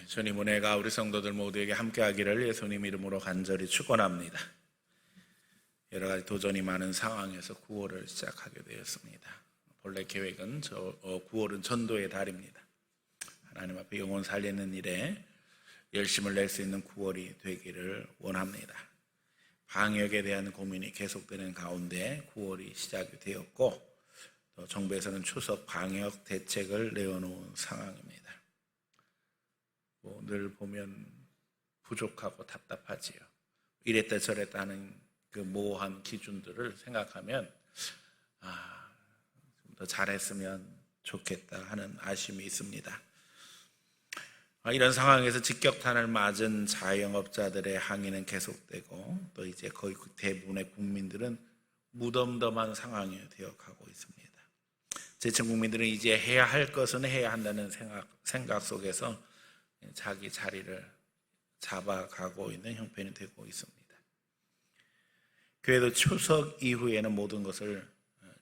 주님 은혜가 우리 성도들 모두에게 함께하기를 예수님 이름으로 간절히 축원합니다. 여러 가지 도전이 많은 상황에서 9월을 시작하게 되었습니다. 본래 계획은 9월은 전도의 달입니다. 하나님 앞에 영혼 살리는 일에 열심을 낼 수 있는 9월이 되기를 원합니다. 방역에 대한 고민이 계속되는 가운데 9월이 시작이 되었고, 또 정부에서는 추석 방역 대책을 내어놓은 상황입니다. 늘 보면 부족하고 답답하지요. 이랬다 저랬다 하는 그 모호한 기준들을 생각하면 좀 더 잘했으면 좋겠다 하는 아쉬움이 있습니다. 이런 상황에서 직격탄을 맞은 자영업자들의 항의는 계속되고, 또 이제 거의 대부분의 국민들은 무덤덤한 상황이 되어가고 있습니다. 지친 국민들은 이제 해야 할 것은 해야 한다는 생각 속에서 자기 자리를 잡아가고 있는 형편이 되고 있습니다. 교회도 추석 이후에는 모든 것을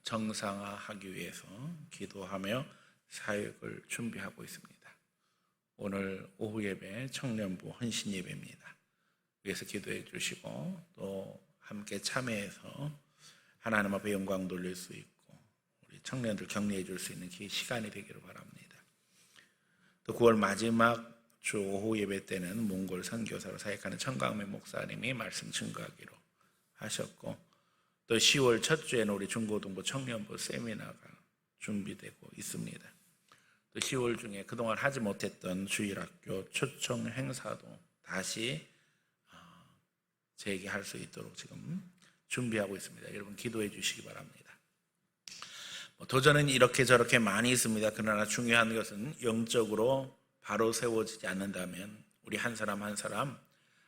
정상화하기 위해서 기도하며 사역을 준비하고 있습니다. 오늘 오후 예배 청년부 헌신 예배입니다. 위해서 기도해 주시고 또 함께 참여해서 하나님 앞에 영광 돌릴 수 있고 우리 청년들 격려해 줄 수 있는 그 시간이 되기를 바랍니다. 또 9월 마지막 주 오후 예배 때는 몽골 선교사로 사역하는 청강매 목사님이 말씀 증거하기로 하셨고, 또 10월 첫 주에는 우리 중고등부 청년부 세미나가 준비되고 있습니다. 또 10월 중에 그동안 하지 못했던 주일학교 초청 행사도 다시 재개할 수 있도록 지금 준비하고 있습니다. 여러분 기도해 주시기 바랍니다. 도전은 이렇게 저렇게 많이 있습니다. 그러나 중요한 것은 영적으로 바로 세워지지 않는다면, 우리 한 사람 한 사람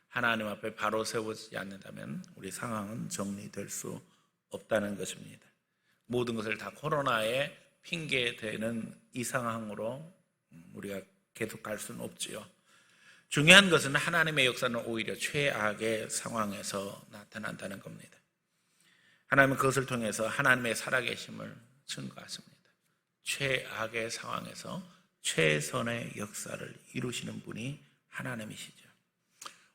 하나님 앞에 바로 세워지지 않는다면 우리 상황은 정리될 수 없다는 것입니다. 모든 것을 다 코로나에 핑계대는 이 상황으로 우리가 계속 갈 수는 없지요. 중요한 것은 하나님의 역사는 오히려 최악의 상황에서 나타난다는 겁니다. 하나님은 그것을 통해서 하나님의 살아계심을 증거하십니다. 최악의 상황에서 최선의 역사를 이루시는 분이 하나님이시죠.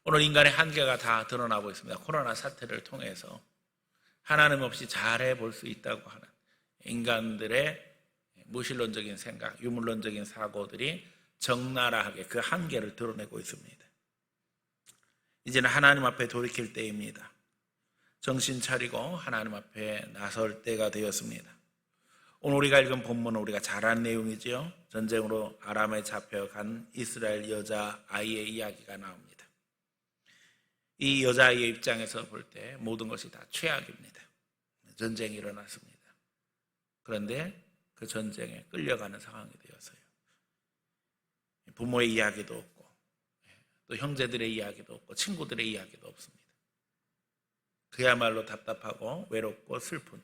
오늘 인간의 한계가 다 드러나고 있습니다. 코로나 사태를 통해서 하나님 없이 잘해볼 수 있다고 하는 인간들의 무신론적인 생각, 유물론적인 사고들이 적나라하게 그 한계를 드러내고 있습니다. 이제는 하나님 앞에 돌이킬 때입니다. 정신 차리고 하나님 앞에 나설 때가 되었습니다. 오늘 우리가 읽은 본문은 우리가 잘 아는 내용이지요. 전쟁으로 아람에 잡혀간 이스라엘 여자아이의 이야기가 나옵니다. 이 여자아이의 입장에서 볼 때 모든 것이 다 최악입니다. 전쟁이 일어났습니다. 그런데 그 전쟁에 끌려가는 상황이 되었어요. 부모의 이야기도 없고, 또 형제들의 이야기도 없고, 친구들의 이야기도 없습니다. 그야말로 답답하고 외롭고 슬픈,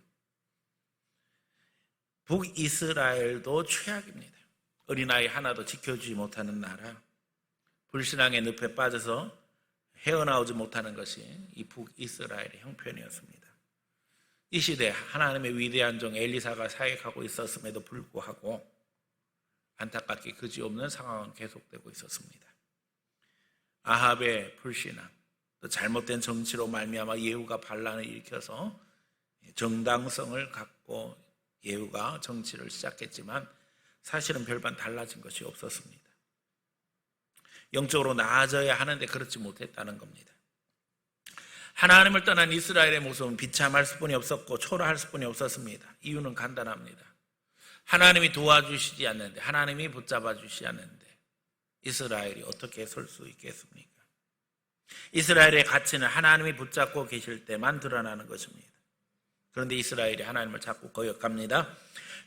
북이스라엘도 최악입니다. 어린아이 하나도 지켜주지 못하는 나라, 불신앙의 늪에 빠져서 헤어나오지 못하는 것이 이 북이스라엘의 형편이었습니다. 이 시대에 하나님의 위대한 종 엘리사가 사역하고 있었음에도 불구하고 안타깝게 그지없는 상황은 계속되고 있었습니다. 아합의 불신앙, 또 잘못된 정치로 말미암아 예후가 반란을 일으켜서 정당성을 갖고 예후가 정치를 시작했지만 사실은 별반 달라진 것이 없었습니다. 영적으로 나아져야 하는데 그렇지 못했다는 겁니다. 하나님을 떠난 이스라엘의 모습은 비참할 수뿐이 없었고 초라할 수뿐이 없었습니다. 이유는 간단합니다. 하나님이 도와주시지 않는데, 하나님이 붙잡아 주시지 않는데 이스라엘이 어떻게 설 수 있겠습니까? 이스라엘의 가치는 하나님이 붙잡고 계실 때만 드러나는 것입니다. 그런데 이스라엘이 하나님을 자꾸 거역합니다.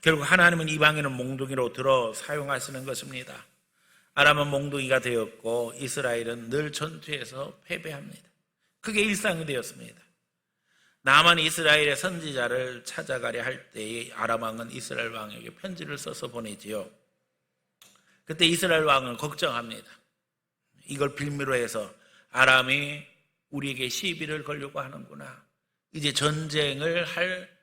결국 하나님은 이방인을 몽둥이로 들어 사용하시는 것입니다. 아람은 몽둥이가 되었고 이스라엘은 늘 전투에서 패배합니다. 그게 일상이 되었습니다. 나만이 이스라엘의 선지자를 찾아가려 할 때에 아람 왕은 이스라엘 왕에게 편지를 써서 보내지요. 그때 이스라엘 왕은 걱정합니다. 이걸 빌미로 해서 아람이 우리에게 시비를 걸려고 하는구나. 이제 전쟁을 할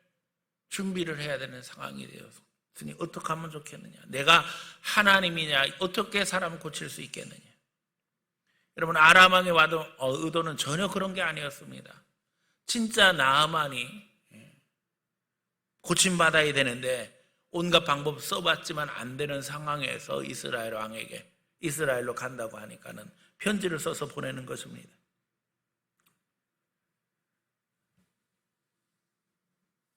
준비를 해야 되는 상황이 되었으니 어떻게 하면 좋겠느냐. 내가 하나님이냐. 어떻게 사람을 고칠 수 있겠느냐. 여러분, 아람 왕의 의도는 전혀 그런 게 아니었습니다. 진짜 나아만이 고침받아야 되는데 온갖 방법 써봤지만 안 되는 상황에서 이스라엘 왕에게 이스라엘로 간다고 하니까는 편지를 써서 보내는 것입니다.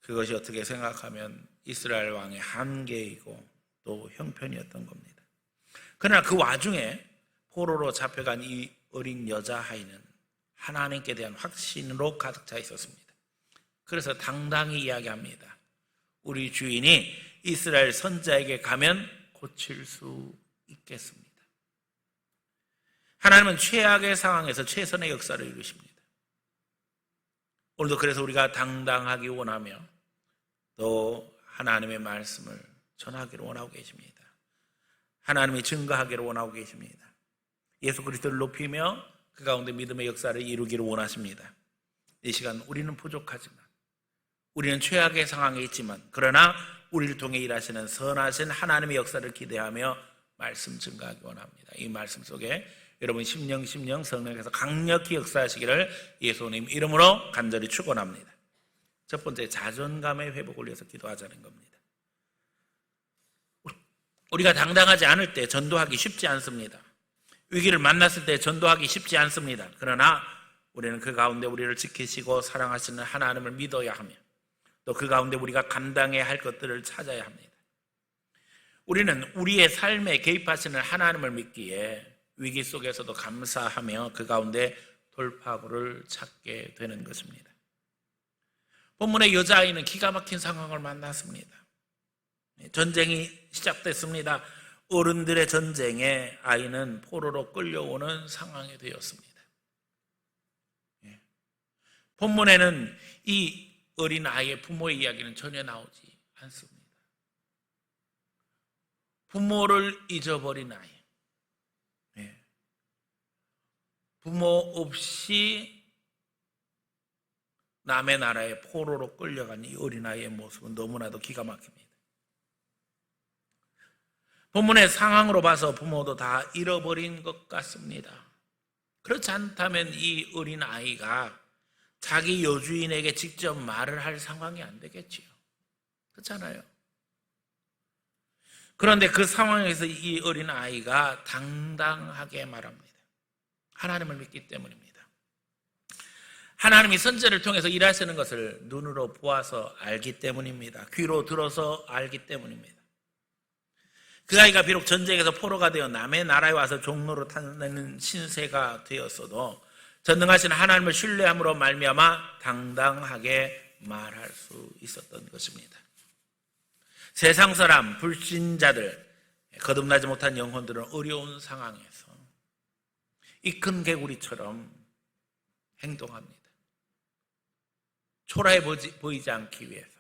그것이 어떻게 생각하면 이스라엘 왕의 한계이고 또 형편이었던 겁니다. 그러나 그 와중에 포로로 잡혀간 이 어린 여자아이는 하나님께 대한 확신으로 가득 차 있었습니다. 그래서 당당히 이야기합니다. 우리 주인이 이스라엘 선자에게 가면 고칠 수 있겠습니다. 하나님은 최악의 상황에서 최선의 역사를 이루십니다. 오늘도 그래서 우리가 당당하기 원하며 또 하나님의 말씀을 전하기를 원하고 계십니다. 하나님이 증거하기를 원하고 계십니다. 예수 그리스도를 높이며 그 가운데 믿음의 역사를 이루기를 원하십니다. 이 시간 우리는 부족하지만, 우리는 최악의 상황에 있지만, 그러나 우리를 통해 일하시는 선하신 하나님의 역사를 기대하며 말씀 증거하기 원합니다. 이 말씀 속에 여러분 심령 성령께서 강력히 역사하시기를 예수님 이름으로 간절히 축원합니다. 첫 번째, 자존감의 회복을 위해서 기도하자는 겁니다. 우리가 당당하지 않을 때 전도하기 쉽지 않습니다. 위기를 만났을 때 전도하기 쉽지 않습니다. 그러나 우리는 그 가운데 우리를 지키시고 사랑하시는 하나님을 믿어야 하며 또 그 가운데 우리가 감당해야 할 것들을 찾아야 합니다. 우리는 우리의 삶에 개입하시는 하나님을 믿기에 위기 속에서도 감사하며 그 가운데 돌파구를 찾게 되는 것입니다. 본문의 여자아이는 기가 막힌 상황을 만났습니다. 전쟁이 시작됐습니다. 어른들의 전쟁에 아이는 포로로 끌려오는 상황이 되었습니다. 본문에는 이 어린 아이의 부모의 이야기는 전혀 나오지 않습니다. 부모를 잊어버린 아이, 부모 없이 남의 나라에 포로로 끌려간 이 어린아이의 모습은 너무나도 기가 막힙니다. 본문의 상황으로 봐서 부모도 다 잃어버린 것 같습니다. 그렇지 않다면 이 어린아이가 자기 여주인에게 직접 말을 할 상황이 안 되겠지요. 그렇잖아요. 그런데 그 상황에서 이 어린아이가 당당하게 말합니다. 하나님을 믿기 때문입니다. 하나님이 선지자를 통해서 일하시는 것을 눈으로 보아서 알기 때문입니다. 귀로 들어서 알기 때문입니다. 그 아이가 비록 전쟁에서 포로가 되어 남의 나라에 와서 종로로 타는 신세가 되었어도 전능하신 하나님을 신뢰함으로 말미암아 당당하게 말할 수 있었던 것입니다. 세상 사람, 불신자들, 거듭나지 못한 영혼들은 어려운 상황에서 이 큰 개구리처럼 행동합니다. 초라해 보이지 않기 위해서,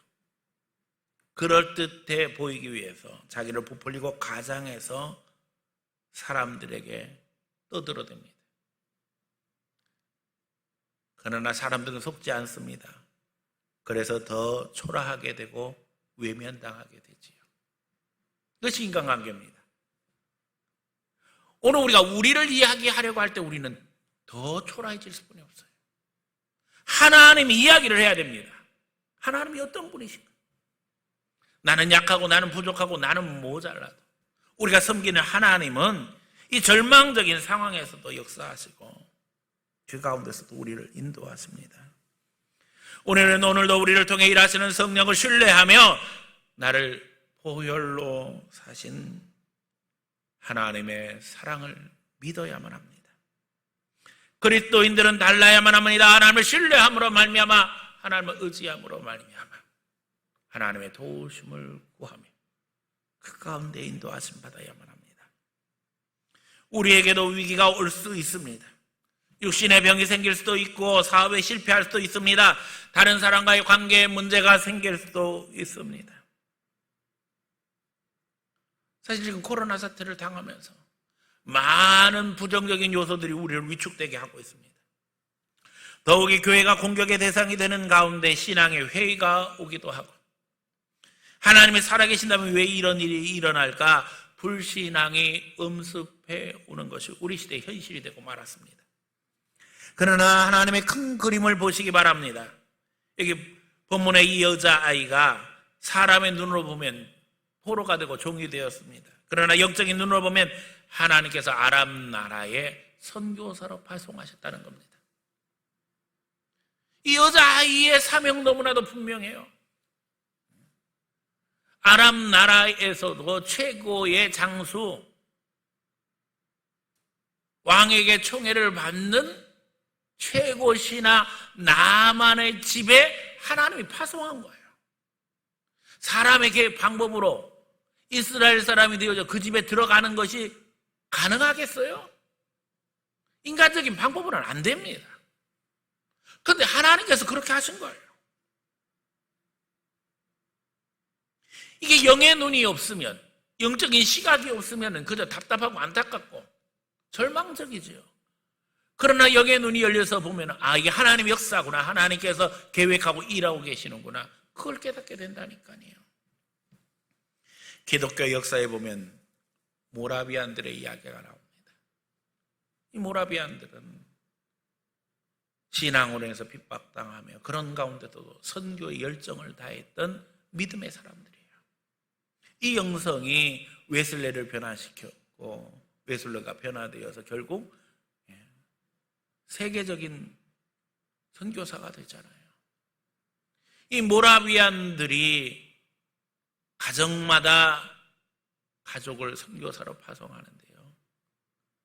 그럴듯해 보이기 위해서 자기를 부풀리고 가장해서 사람들에게 떠들어댑니다. 그러나 사람들은 속지 않습니다. 그래서 더 초라하게 되고 외면당하게 되지요. 이것이 인간관계입니다. 오늘 우리가 우리를 이야기하려고 할 때 우리는 더 초라해질 수뿐이 없어요. 하나님이 이야기를 해야 됩니다. 하나님이 어떤 분이신가? 나는 약하고 나는 부족하고 나는 모자라도 우리가 섬기는 하나님은 이 절망적인 상황에서도 역사하시고 그 가운데서도 우리를 인도하십니다. 오늘도 우리를 통해 일하시는 성령을 신뢰하며 나를 보혈로 사신 하나님의 사랑을 믿어야만 합니다. 그리스도인들은 달라야만 합니다. 하나님을 신뢰함으로 말미암아, 하나님을 의지함으로 말미암아 하나님의 도우심을 구하며 그 가운데 인도하심 받아야만 합니다. 우리에게도 위기가 올 수 있습니다. 육신의 병이 생길 수도 있고 사업에 실패할 수도 있습니다. 다른 사람과의 관계에 문제가 생길 수도 있습니다. 사실 지금 코로나 사태를 당하면서 많은 부정적인 요소들이 우리를 위축되게 하고 있습니다. 더욱이 교회가 공격의 대상이 되는 가운데 신앙의 회의가 오기도 하고, 하나님이 살아계신다면 왜 이런 일이 일어날까 불신앙이 엄습해 오는 것이 우리 시대의 현실이 되고 말았습니다. 그러나 하나님의 큰 그림을 보시기 바랍니다. 여기 본문의 이 여자아이가 사람의 눈으로 보면 포로가 되고 종이 되었습니다. 그러나 영적인 눈으로 보면 하나님께서 아람 나라에 선교사로 파송하셨다는 겁니다. 이 여자아이의 사명 너무나도 분명해요. 아람 나라에서도 최고의 장수, 왕에게 총애를 받는 최고 신하 나만의 집에 하나님이 파송한 거예요. 사람에게 방법으로 이스라엘 사람이 되어져 그 집에 들어가는 것이 가능하겠어요? 인간적인 방법으로는 안 됩니다. 그런데 하나님께서 그렇게 하신 거예요. 이게 영의 눈이 없으면, 영적인 시각이 없으면 그저 답답하고 안타깝고 절망적이죠. 그러나 영의 눈이 열려서 보면 이게 하나님의 역사구나, 하나님께서 계획하고 일하고 계시는구나, 그걸 깨닫게 된다니까요. 기독교 역사에 보면 모라비안들의 이야기가 나옵니다. 이 모라비안들은 신앙으로 해서 핍박당하며 그런 가운데도 선교의 열정을 다했던 믿음의 사람들이에요. 이 영성이 웨슬레를 변화시켰고 웨슬레가 변화되어서 결국 세계적인 선교사가 되잖아요. 이 모라비안들이 가정마다 가족을 선교사로 파송하는데요.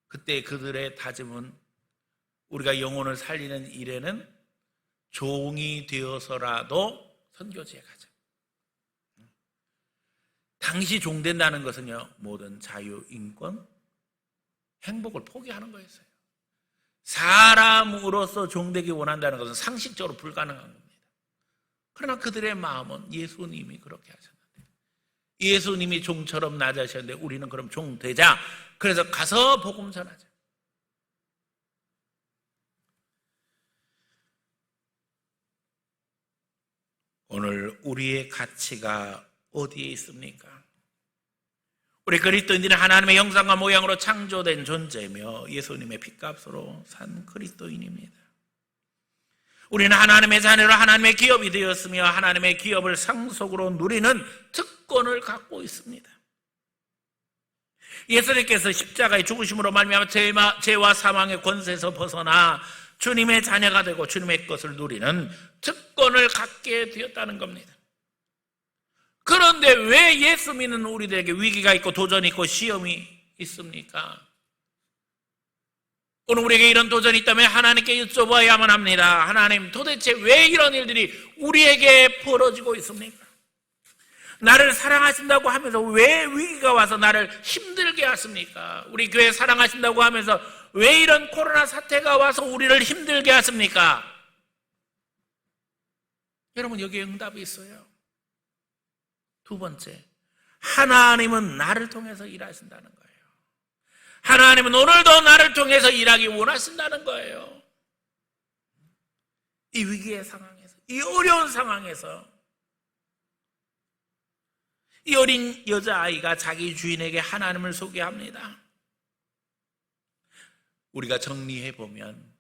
그때 그들의 다짐은 우리가 영혼을 살리는 일에는 종이 되어서라도 선교지에 가자. 당시 종된다는 것은요, 모든 자유, 인권, 행복을 포기하는 거였어요. 사람으로서 종되기 원한다는 것은 상식적으로 불가능한 겁니다. 그러나 그들의 마음은 예수님이 그렇게 하셨는데, 예수님이 종처럼 낮아셨는데 우리는 그럼 종 되자. 그래서 가서 복음 전하자. 오늘 우리의 가치가 어디에 있습니까? 우리 그리스도인들은 하나님의 형상과 모양으로 창조된 존재며 예수님의 핏값으로 산 그리스도인입니다. 우리는 하나님의 자녀로 하나님의 기업이 되었으며 하나님의 기업을 상속으로 누리는 특권을 갖고 있습니다. 예수님께서 십자가의 죽으심으로 말미암아 죄와 사망의 권세에서 벗어나 주님의 자녀가 되고 주님의 것을 누리는 특권을 갖게 되었다는 겁니다. 그런데 왜 예수 믿는 우리들에게 위기가 있고 도전이 있고 시험이 있습니까? 오늘 우리에게 이런 도전이 있다면 하나님께 여쭤봐야만 합니다. 하나님, 도대체 왜 이런 일들이 우리에게 벌어지고 있습니까? 나를 사랑하신다고 하면서 왜 위기가 와서 나를 힘들게 하십니까? 우리 교회 사랑하신다고 하면서 왜 이런 코로나 사태가 와서 우리를 힘들게 하십니까? 여러분, 여기에 응답이 있어요. 두 번째, 하나님은 나를 통해서 일하신다는 거예요. 하나님은 오늘도 나를 통해서 일하기 원하신다는 거예요. 이 위기의 상황에서, 이 어려운 상황에서 이 어린 여자아이가 자기 주인에게 하나님을 소개합니다. 우리가 정리해보면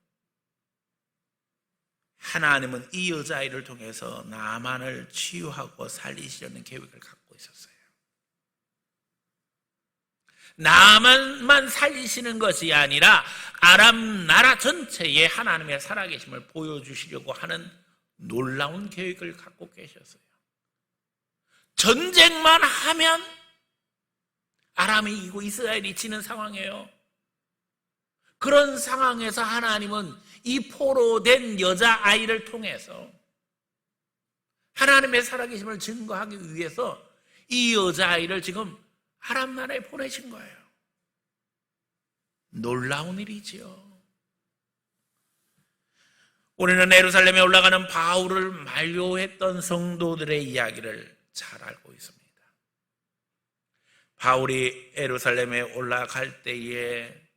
하나님은 이 여자아이를 통해서 나만을 치유하고 살리시려는 계획을 갖고 있었어요. 나만만 살리시는 것이 아니라 아람 나라 전체에 하나님의 살아계심을 보여주시려고 하는 놀라운 계획을 갖고 계셨어요. 전쟁만 하면 아람이 이기고 이스라엘이 지는 상황이에요. 그런 상황에서 하나님은 이 포로된 여자아이를 통해서 하나님의 살아계심을 증거하기 위해서 이 여자아이를 지금 아람 나라에 보내신 거예요. 놀라운 일이지요. 우리는 예루살렘에 올라가는 바울을 만류했던 성도들의 이야기를 잘 알고 있습니다. 바울이 예루살렘에 올라갈 때에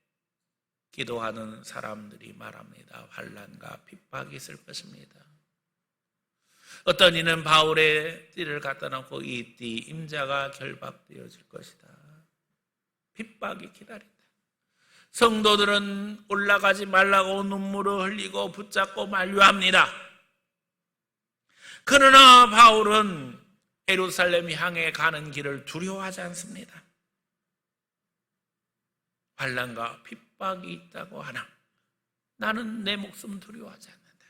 기도하는 사람들이 말합니다. 환난과 핍박이 있을 것입니다. 어떤 이는 바울의 띠를 갖다 놓고 이 띠 임자가 결박되어질 것이다. 핍박이 기다린다. 성도들은 올라가지 말라고 눈물을 흘리고 붙잡고 만류합니다. 그러나 바울은 예루살렘 향해 가는 길을 두려워하지 않습니다. 환난과 핍박이 있다고 하나 나는 내 목숨 두려워하지 않는다.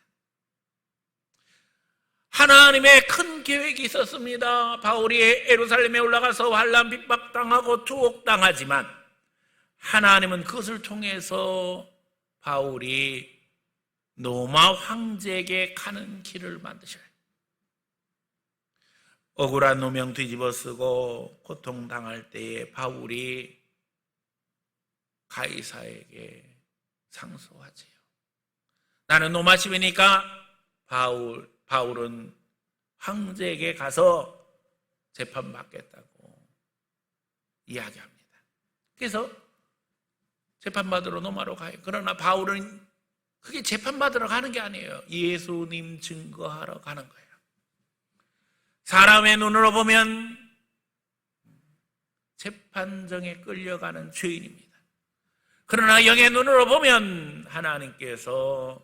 하나님의 큰 계획이 있었습니다. 바울이 예루살렘에 올라가서 환난 핍박당하고 투옥당하지만 하나님은 그것을 통해서 바울이 로마 황제에게 가는 길을 만드셔요. 억울한 누명 뒤집어 쓰고 고통당할 때에 바울이 가이사에게 상소하지요. 나는 로마 시민이니까 바울은 황제에게 가서 재판받겠다고 이야기합니다. 그래서 재판받으러 로마로 가요. 그러나 바울은 그게 재판받으러 가는 게 아니에요. 예수님 증거하러 가는 거예요. 사람의 눈으로 보면 재판정에 끌려가는 죄인입니다. 그러나 영의 눈으로 보면 하나님께서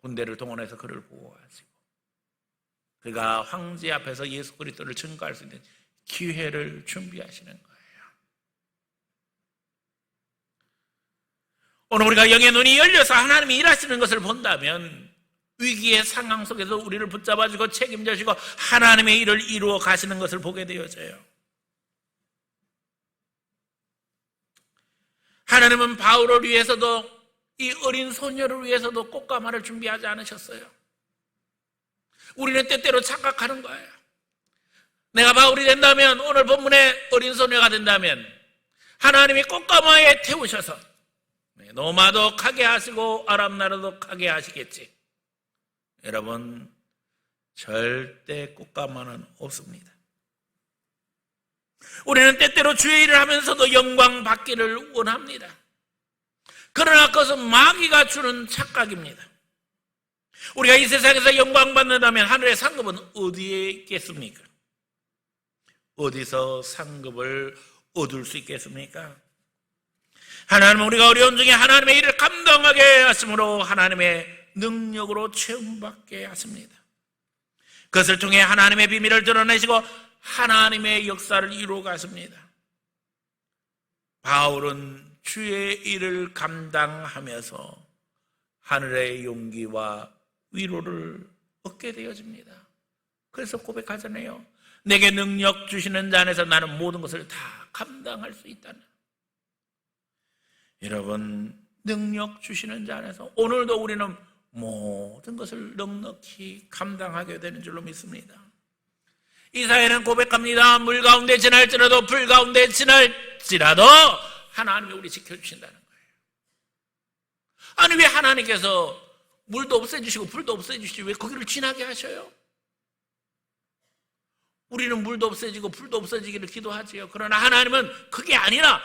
군대를 동원해서 그를 보호하시고 그가 황제 앞에서 예수 그리스도를 증거할 수 있는 기회를 준비하시는 거예요. 오늘 우리가 영의 눈이 열려서 하나님이 일하시는 것을 본다면 위기의 상황 속에서 우리를 붙잡아주고 책임져주고 하나님의 일을 이루어 가시는 것을 보게 되어져요. 하나님은 바울을 위해서도 이 어린 소녀를 위해서도 꽃가마를 준비하지 않으셨어요. 우리는 때때로 착각하는 거예요. 내가 바울이 된다면, 오늘 본문의 어린 소녀가 된다면 하나님이 꽃가마에 태우셔서 로마도 가게 하시고 아람 나라도 가게 하시겠지. 여러분, 절대 꽃가마는 없습니다. 우리는 때때로 주의 일을 하면서도 영광 받기를 원합니다. 그러나 그것은 마귀가 주는 착각입니다. 우리가 이 세상에서 영광 받는다면 하늘의 상급은 어디에 있겠습니까? 어디서 상급을 얻을 수 있겠습니까? 하나님은 우리가 어려운 중에 하나님의 일을 감당하게 하심으로 하나님의 능력으로 체험받게 하십니다. 그것을 통해 하나님의 비밀을 드러내시고 하나님의 역사를 이루어 가십니다. 바울은 주의 일을 감당하면서 하늘의 용기와 위로를 얻게 되어집니다. 그래서 고백하잖아요. 내게 능력 주시는 자 안에서 나는 모든 것을 다 감당할 수 있다는. 여러분, 능력 주시는 자 안에서 오늘도 우리는 모든 것을 넉넉히 감당하게 되는 줄로 믿습니다. 이사야는 고백합니다. 물 가운데 지날지라도 불 가운데 지날지라도 하나님이 우리 지켜주신다는 거예요. 아니, 왜 하나님께서 물도 없애주시고 불도 없애주시고 왜 거기를 지나게 하셔요? 우리는 물도 없애지고 불도 없어지기를 기도하지요. 그러나 하나님은 그게 아니라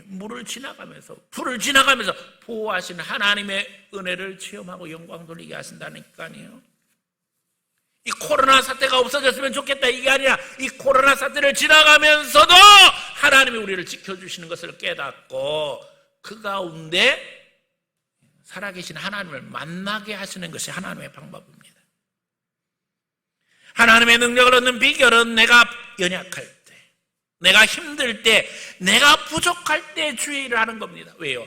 물을 지나가면서 불을 지나가면서 보호하시는 하나님의 은혜를 체험하고 영광 돌리게 하신다니까요. 이 코로나 사태가 없어졌으면 좋겠다 이게 아니라 이 코로나 사태를 지나가면서도 하나님이 우리를 지켜주시는 것을 깨닫고 그 가운데 살아계신 하나님을 만나게 하시는 것이 하나님의 방법입니다. 하나님의 능력을 얻는 비결은 내가 연약할 때, 내가 힘들 때, 내가 부족할 때 주의 일을 하는 겁니다. 왜요?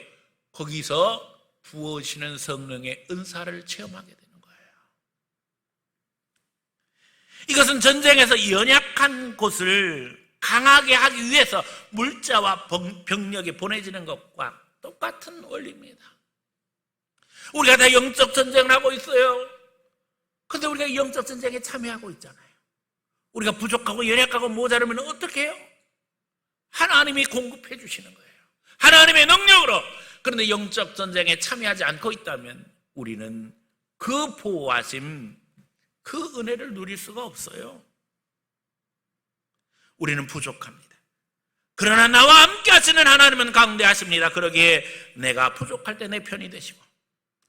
거기서 부어지는 성령의 은사를 체험하게 되는 거예요. 이것은 전쟁에서 연약한 곳을 강하게 하기 위해서 물자와 병력이 보내지는 것과 똑같은 원리입니다. 우리가 다 영적 전쟁을 하고 있어요. 그런데 우리가 영적 전쟁에 참여하고 있잖아요. 우리가 부족하고 연약하고 모자르면 어떻게 해요? 하나님이 공급해 주시는 거예요. 하나님의 능력으로. 그런데 영적 전쟁에 참여하지 않고 있다면 우리는 그 보호하심, 그 은혜를 누릴 수가 없어요. 우리는 부족합니다. 그러나 나와 함께 하시는 하나님은 강대하십니다. 그러기에 내가 부족할 때 내 편이 되시고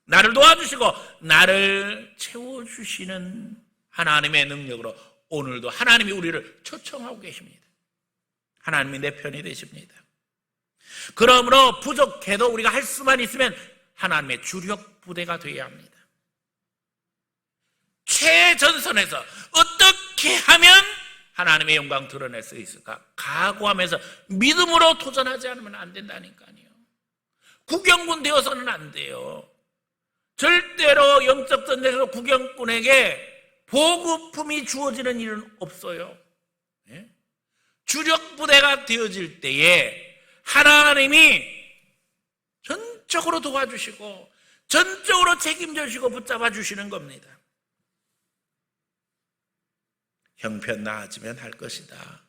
나를 도와주시고 나를 채워주시는 하나님의 능력으로 오늘도 하나님이 우리를 초청하고 계십니다. 하나님이 내 편이 되십니다. 그러므로 부족해도 우리가 할 수만 있으면 하나님의 주력 부대가 되어야 합니다. 최전선에서 어떻게 하면 하나님의 영광 드러낼 수 있을까? 각오하면서 믿음으로 도전하지 않으면 안 된다니까요. 구경꾼 되어서는 안 돼요. 절대로 영적 전쟁에서 구경꾼에게 보급품이 주어지는 일은 없어요. 주력 부대가 되어질 때에 하나님이 전적으로 도와주시고 전적으로 책임져 주시고 붙잡아 주시는 겁니다. 형편 나아지면 할 것이다.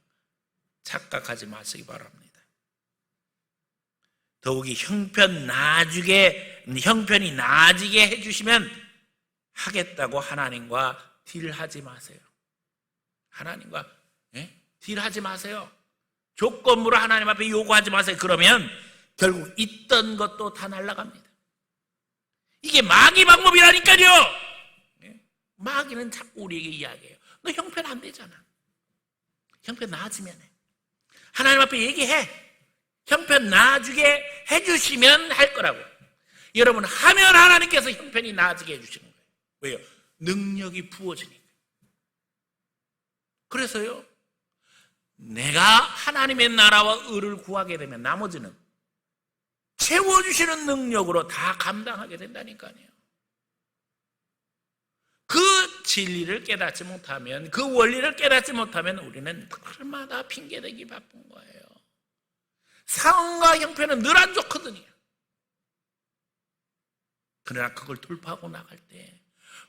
착각하지 마시기 바랍니다. 더욱이 형편이 나아지게 해주시면 하겠다고 하나님과 딜하지 마세요. 하나님과 딜하지 마세요. 조건부로 하나님 앞에 요구하지 마세요. 그러면 결국 있던 것도 다 날아갑니다. 이게 마귀 방법이라니까요. 마귀는 자꾸 우리에게 이야기해요. 너 형편 안 되잖아. 형편 나아지면 해. 하나님 앞에 얘기해. 형편 나아지게 해주시면 할 거라고. 여러분, 하면 하나님께서 형편이 나아지게 해주시는 거예요. 왜요? 능력이 부어지니까. 그래서요, 내가 하나님의 나라와 의를 구하게 되면 나머지는 채워주시는 능력으로 다 감당하게 된다니까요. 그 진리를 깨닫지 못하면, 그 원리를 깨닫지 못하면 우리는 그날마다 핑계대기 바쁜 거예요. 상황과 형편은 늘 안 좋거든요. 그러나 그걸 돌파하고 나갈 때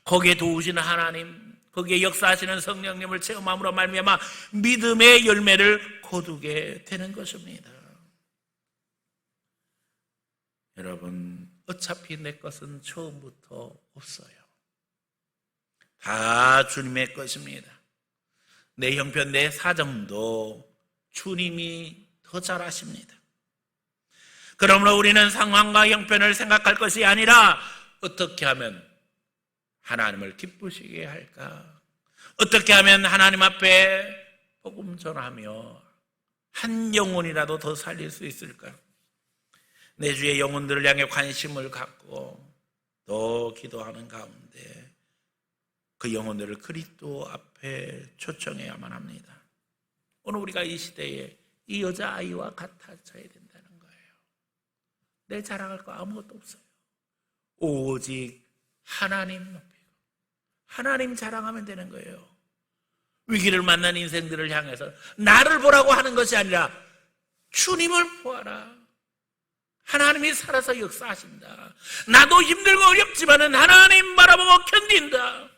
거기에 도우시는 하나님, 거기에 역사하시는 성령님을 체험함으로 말미암아 믿음의 열매를 거두게 되는 것입니다. 여러분, 어차피 내 것은 처음부터 없어요. 다 주님의 것입니다. 내 형편, 내 사정도 주님이 더 잘 아십니다. 그러므로 우리는 상황과 형편을 생각할 것이 아니라 어떻게 하면 하나님을 기쁘시게 할까? 어떻게 하면 하나님 앞에 복음 전하며 한 영혼이라도 더 살릴 수 있을까? 내 주의 영혼들을 향해 관심을 갖고 또 기도하는 가운데 그 영혼들을 그리스도 앞에 초청해야만 합니다. 오늘 우리가 이 시대에 이 여자아이와 같아져야 된다는 거예요. 내 자랑할 거 아무것도 없어요. 오직 하나님 높이고 하나님 자랑하면 되는 거예요. 위기를 만난 인생들을 향해서 나를 보라고 하는 것이 아니라 주님을 보아라. 하나님이 살아서 역사하신다. 나도 힘들고 어렵지만은 하나님 바라보고 견딘다.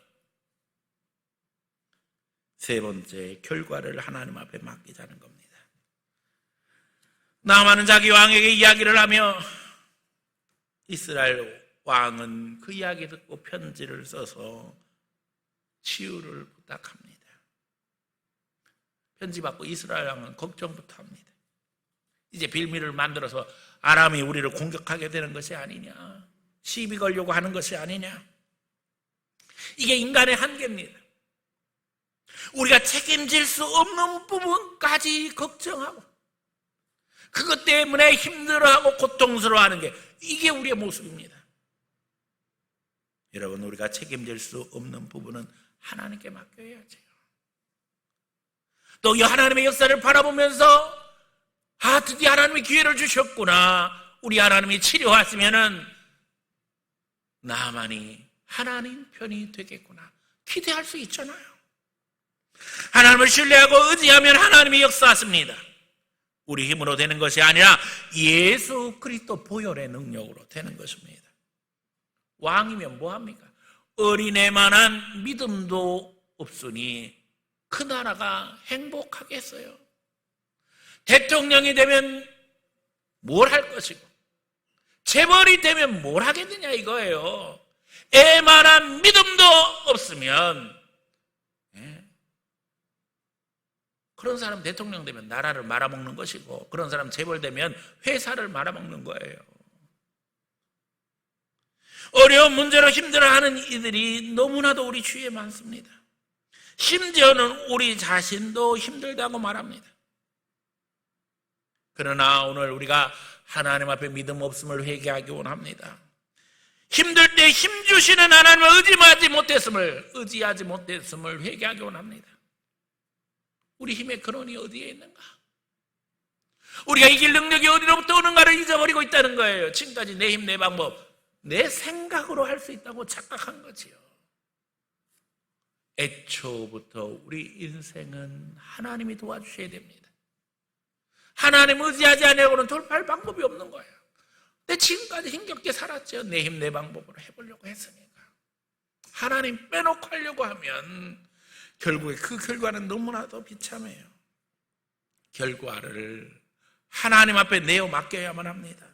세 번째, 결과를 하나님 앞에 맡기자는 겁니다. 나만은 자기 왕에게 이야기를 하며 이스라엘 왕은 그 이야기 듣고 편지를 써서 치유를 부탁합니다. 편지 받고 이스라엘 왕은 걱정부터 합니다. 이제 빌미를 만들어서 아람이 우리를 공격하게 되는 것이 아니냐, 시비 걸려고 하는 것이 아니냐. 이게 인간의 한계입니다. 우리가 책임질 수 없는 부분까지 걱정하고 그것 때문에 힘들어하고 고통스러워하는 게 이게 우리의 모습입니다. 여러분, 우리가 책임질 수 없는 부분은 하나님께 맡겨야죠. 또 이 하나님의 역사를 바라보면서 드디어 하나님이 기회를 주셨구나, 우리 하나님이 치료하시면은 나만이 하나님 편이 되겠구나 기대할 수 있잖아요. 하나님을 신뢰하고 의지하면 하나님이 역사하십니다. 우리 힘으로 되는 것이 아니라 예수 그리스도 보혈의 능력으로 되는 것입니다. 왕이면 뭐합니까? 어린애만한 믿음도 없으니 그 나라가 행복하겠어요? 대통령이 되면 뭘 할 것이고 재벌이 되면 뭘 하겠느냐 이거예요. 애만한 믿음도 없으면 그런 사람 대통령 되면 나라를 말아먹는 것이고 그런 사람 재벌 되면 회사를 말아먹는 거예요. 어려운 문제로 힘들어하는 이들이 너무나도 우리 주위에 많습니다. 심지어는 우리 자신도 힘들다고 말합니다. 그러나 오늘 우리가 하나님 앞에 믿음 없음을 회개하기 원합니다. 힘들 때 힘주시는 하나님을 의지하지 못했음을 회개하기 원합니다. 우리 힘의 근원이 어디에 있는가? 우리가 이길 능력이 어디로부터 오는가를 잊어버리고 있다는 거예요. 지금까지 내 힘, 내 방법, 내 생각으로 할 수 있다고 착각한 거지요. 애초부터 우리 인생은 하나님이 도와주셔야 됩니다. 하나님 의지하지 않으려고는 돌파할 방법이 없는 거예요. 근데 지금까지 힘겹게 살았죠. 내 힘, 내 방법으로 해보려고 했으니까. 하나님 빼놓고 하려고 하면 결국에 그 결과는 너무나도 비참해요. 결과를 하나님 앞에 내어 맡겨야만 합니다.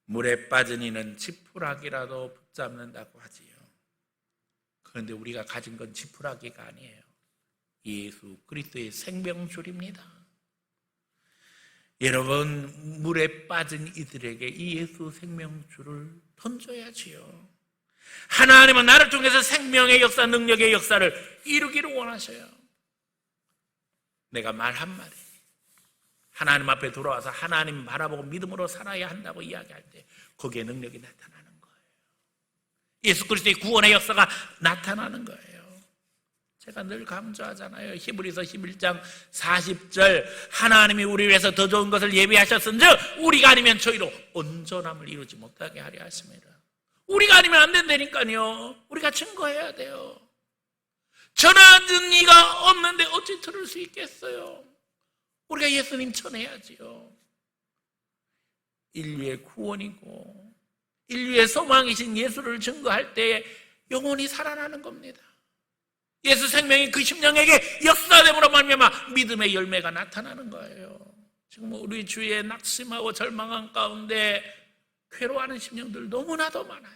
물에 빠진 이는 지푸라기라도 붙잡는다고 하지요. 그런데 우리가 가진 건 지푸라기가 아니에요. 예수 그리스도의 생명줄입니다. 여러분, 물에 빠진 이들에게 이 예수 생명줄을 던져야지요. 하나님은 나를 통해서 생명의 역사, 능력의 역사를 이루기를 원하셔요. 내가 말 한마디, 하나님 앞에 돌아와서 하나님 바라보고 믿음으로 살아야 한다고 이야기할 때 거기에 능력이 나타나는 거예요. 예수 그리스도의 구원의 역사가 나타나는 거예요. 제가 늘 강조하잖아요. 히브리서 11장 40절, 하나님이 우리 위해서 더 좋은 것을 예비하셨은즉 우리가 아니면 저희로 온전함을 이루지 못하게 하려 하십니다. 우리가 아니면 안 된다니까요. 우리가 증거해야 돼요. 전하는 이가 없는데 어찌 들을 수 있겠어요? 우리가 예수님 전해야지요. 인류의 구원이고 인류의 소망이신 예수를 증거할 때 영혼이 살아나는 겁니다. 예수 생명이 그 심령에게 역사됨으로 말미암아 믿음의 열매가 나타나는 거예요. 지금 우리 주위에 낙심하고 절망한 가운데 괴로워하는 심령들 너무나도 많아요.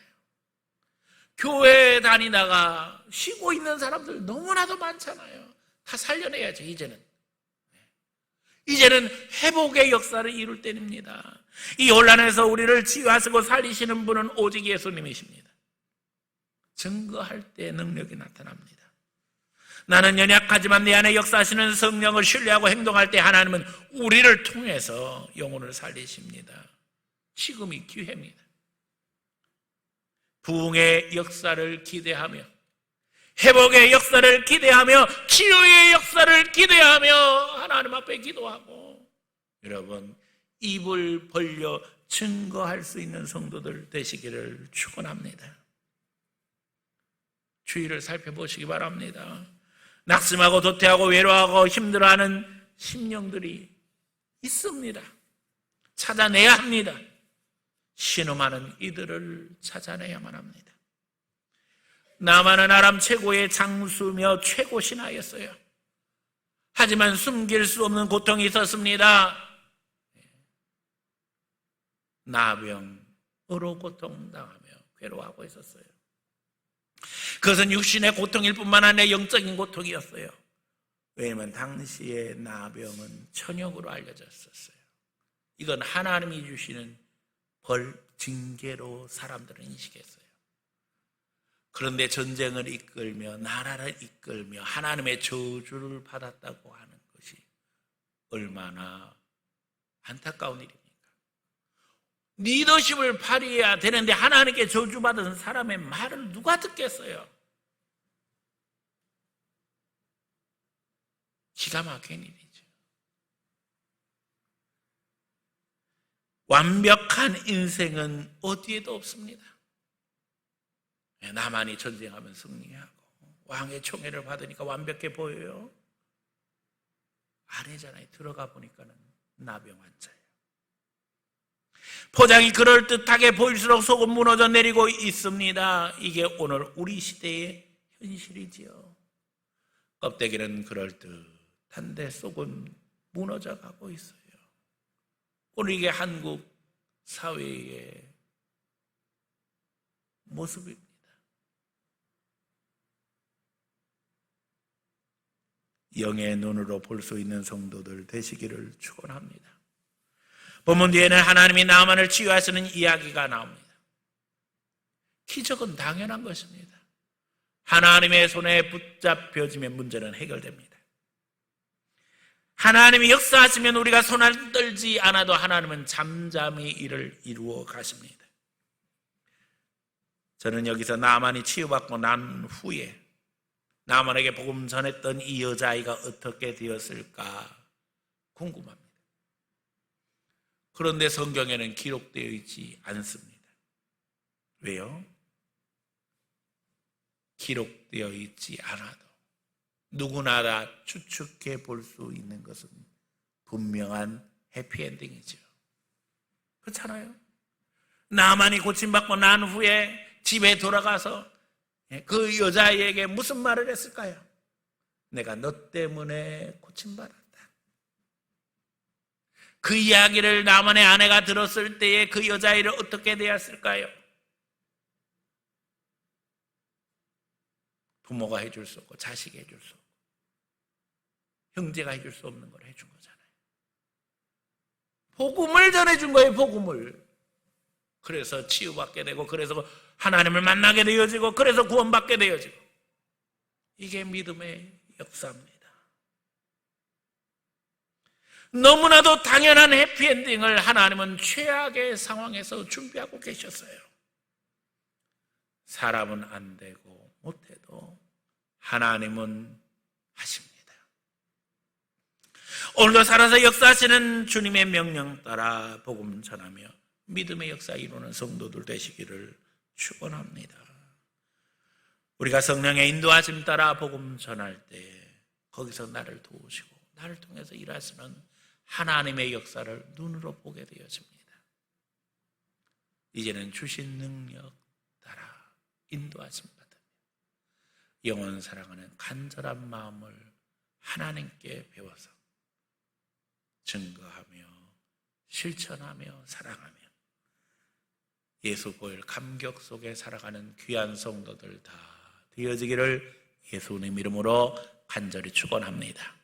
교회 다니다가 쉬고 있는 사람들 너무나도 많잖아요. 다 살려내야죠. 이제는 회복의 역사를 이룰 때입니다. 이 혼란에서 우리를 치유하시고 살리시는 분은 오직 예수님이십니다. 증거할 때 능력이 나타납니다. 나는 연약하지만 내 안에 역사하시는 성령을 신뢰하고 행동할 때 하나님은 우리를 통해서 영혼을 살리십니다. 지금이 기회입니다. 부흥의 역사를 기대하며, 회복의 역사를 기대하며, 치유의 역사를 기대하며 하나님 앞에 기도하고, 여러분 입을 벌려 증거할 수 있는 성도들 되시기를 축원합니다. 주위를 살펴보시기 바랍니다. 낙심하고 도태하고 외로워하고 힘들어하는 심령들이 있습니다. 찾아내야 합니다. 신음하는 이들을 찾아내야만 합니다. 나만은 아람 최고의 장수며 최고 신하였어요. 하지만 숨길 수 없는 고통이 있었습니다. 나병으로 고통당하며 괴로워하고 있었어요. 그것은 육신의 고통일 뿐만 아니라 영적인 고통이었어요. 왜냐하면 당시의 나병은 천역으로 알려졌었어요. 이건 하나님이 주시는 징계로 사람들은 인식했어요. 그런데 전쟁을 이끌며 나라를 이끌며 하나님의 저주를 받았다고 하는 것이 얼마나 안타까운 일입니까? 리더십을 발휘해야 되는데 하나님께 저주받은 사람의 말을 누가 듣겠어요? 기가 막힌 일이죠. 완벽한 인생은 어디에도 없습니다. 나만이 전쟁하면 승리하고 왕의 총애를 받으니까 완벽해 보여요. 아니잖아요. 들어가 보니까는 나병 환자예요. 포장이 그럴듯하게 보일수록 속은 무너져 내리고 있습니다. 이게 오늘 우리 시대의 현실이지요. 껍데기는 그럴듯한데 속은 무너져 가고 있어요. 오늘 이게 한국 사회의 모습입니다. 영의 눈으로 볼 수 있는 성도들 되시기를 축원합니다. 본문 뒤에는 하나님이 나만을 치유하시는 이야기가 나옵니다. 기적은 당연한 것입니다. 하나님의 손에 붙잡혀지면 문제는 해결됩니다. 하나님이 역사하시면 우리가 손을 떨지 않아도 하나님은 잠잠히 일을 이루어 가십니다. 저는 여기서 나만이 치유받고 난 후에 나만에게 복음 전했던 이 여자아이가 어떻게 되었을까 궁금합니다. 그런데 성경에는 기록되어 있지 않습니다. 왜요? 기록되어 있지 않아도 누구나 다 추측해 볼 수 있는 것은 분명한 해피엔딩이죠. 그렇잖아요? 나만이 고침받고 난 후에 집에 돌아가서 그 여자에게 무슨 말을 했을까요? 내가 너 때문에 고침받았다. 그 이야기를 나만의 아내가 들었을 때에 그 여자아이를 어떻게 대했을까요? 부모가 해줄 수 없고 자식이 해줄 수 없고 형제가 해줄 수 없는 걸 해준 거잖아요. 복음을 전해준 거예요. 복음을. 그래서 치유받게 되고 그래서 하나님을 만나게 되어지고 그래서 구원받게 되어지고 이게 믿음의 역사입니다. 너무나도 당연한 해피엔딩을 하나님은 최악의 상황에서 준비하고 계셨어요. 사람은 안 되고 못해도 하나님은 하십니다. 오늘도 살아서 역사하시는 주님의 명령 따라 복음 전하며 믿음의 역사 이루는 성도들 되시기를 축원합니다. 우리가 성령의 인도하심 따라 복음 전할 때 거기서 나를 도우시고 나를 통해서 일하시는 하나님의 역사를 눈으로 보게 되어집니다. 이제는 주신 능력 따라 인도하심 받으며 영원 사랑하는 간절한 마음을 하나님께 배워서 증거하며 실천하며 사랑하며 예수 보혈 감격 속에 살아가는 귀한 성도들 다 되어지기를 예수님 이름으로 간절히 축원합니다.